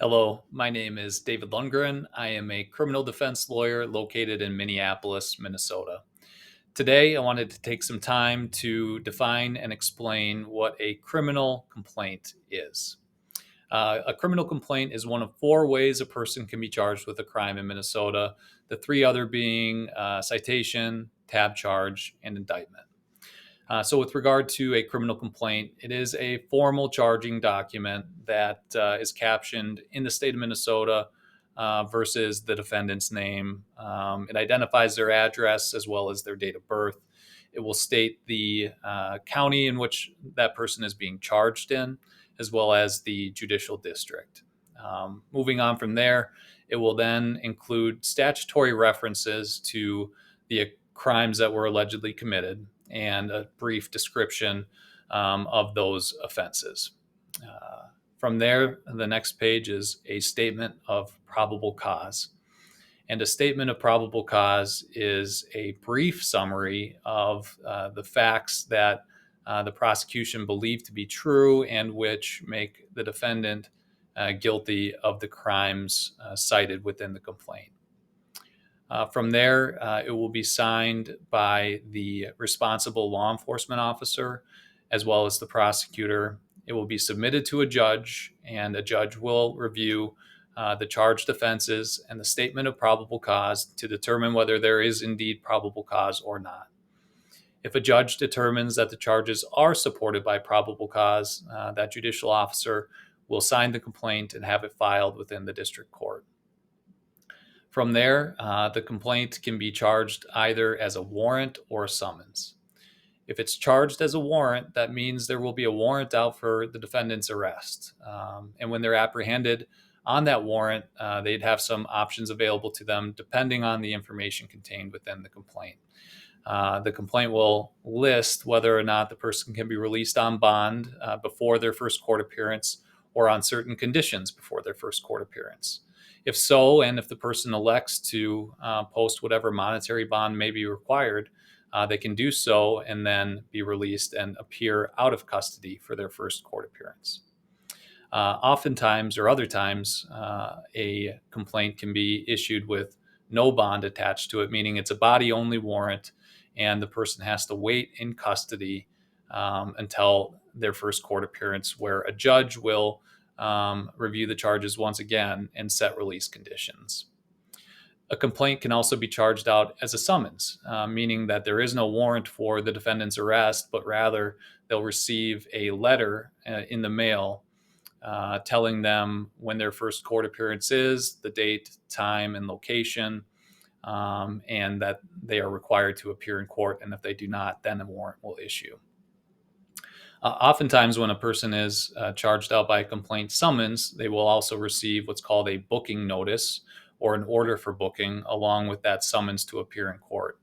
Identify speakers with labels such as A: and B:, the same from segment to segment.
A: Hello, my name is David Lundgren. I am a criminal defense lawyer located in Minneapolis, Minnesota. Today, I wanted to take some time to define and explain what a criminal complaint is. A criminal complaint is one of four ways a person can be charged with a crime in Minnesota, the three other being citation, tab charge, and indictment. So, with regard to a criminal complaint, it is a formal charging document that is captioned in the state of Minnesota versus the defendant's name. It identifies their address as well as their date of birth. It will state the county in which that person is being charged in, as well as the judicial district. Moving on from there, it will then include statutory references to the crimes that were allegedly committed and a brief description of those offenses. From there, the next page is a statement of probable cause. And a statement of probable cause is a brief summary of the facts that the prosecution believed to be true and which make the defendant guilty of the crimes cited within the complaint. From there, it will be signed by the responsible law enforcement officer as well as the prosecutor. It will be submitted to a judge, and a judge will review the charged offenses and the statement of probable cause to determine whether there is indeed probable cause or not. If a judge determines that the charges are supported by probable cause, that judicial officer will sign the complaint and have it filed within the district court. From there, the complaint can be charged either as a warrant or a summons. If it's charged as a warrant, that means there will be a warrant out for the defendant's arrest. And when they're apprehended on that warrant, they'd have some options available to them depending on the information contained within the complaint. The complaint will list whether or not the person can be released on bond before their first court appearance or on certain conditions before their first court appearance. If so, and if the person elects to post whatever monetary bond may be required, they can do so and then be released and appear out of custody for their first court appearance. Oftentimes, or other times, a complaint can be issued with no bond attached to it, meaning it's a body-only warrant, and the person has to wait in custody until their first court appearance, where a judge will review the charges once again and set release conditions. A complaint can also be charged out as a summons, meaning that there is no warrant for the defendant's arrest, but rather they'll receive a letter in the mail telling them when their first court appearance is, the date, time, and location, and that they are required to appear in court. And if they do not, then a warrant will issue. Oftentimes, when a person is charged out by a complaint summons, they will also receive what's called a booking notice or an order for booking along with that summons to appear in court.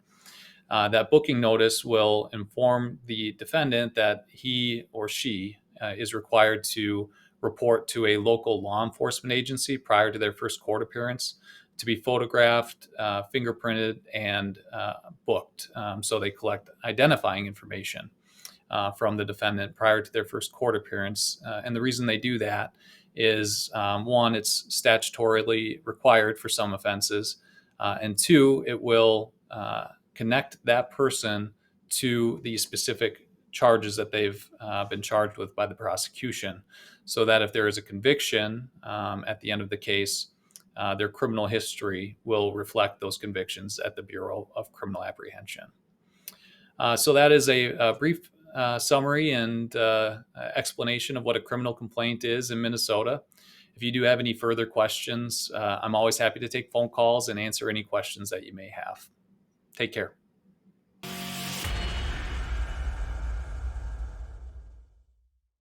A: That booking notice will inform the defendant that he or she is required to report to a local law enforcement agency prior to their first court appearance, to be photographed, fingerprinted, and booked. So they collect identifying information from the defendant prior to their first court appearance. And the reason they do that is, one, it's statutorily required for some offenses, and two, it will connect that person to the specific charges that they've been charged with by the prosecution, so that if there is a conviction at the end of the case, their criminal history will reflect those convictions at the Bureau of Criminal Apprehension. So that is a brief summary and explanation of what a criminal complaint is in Minnesota. If you do have any further questions, I'm always happy to take phone calls and answer any questions that you may have. Take care.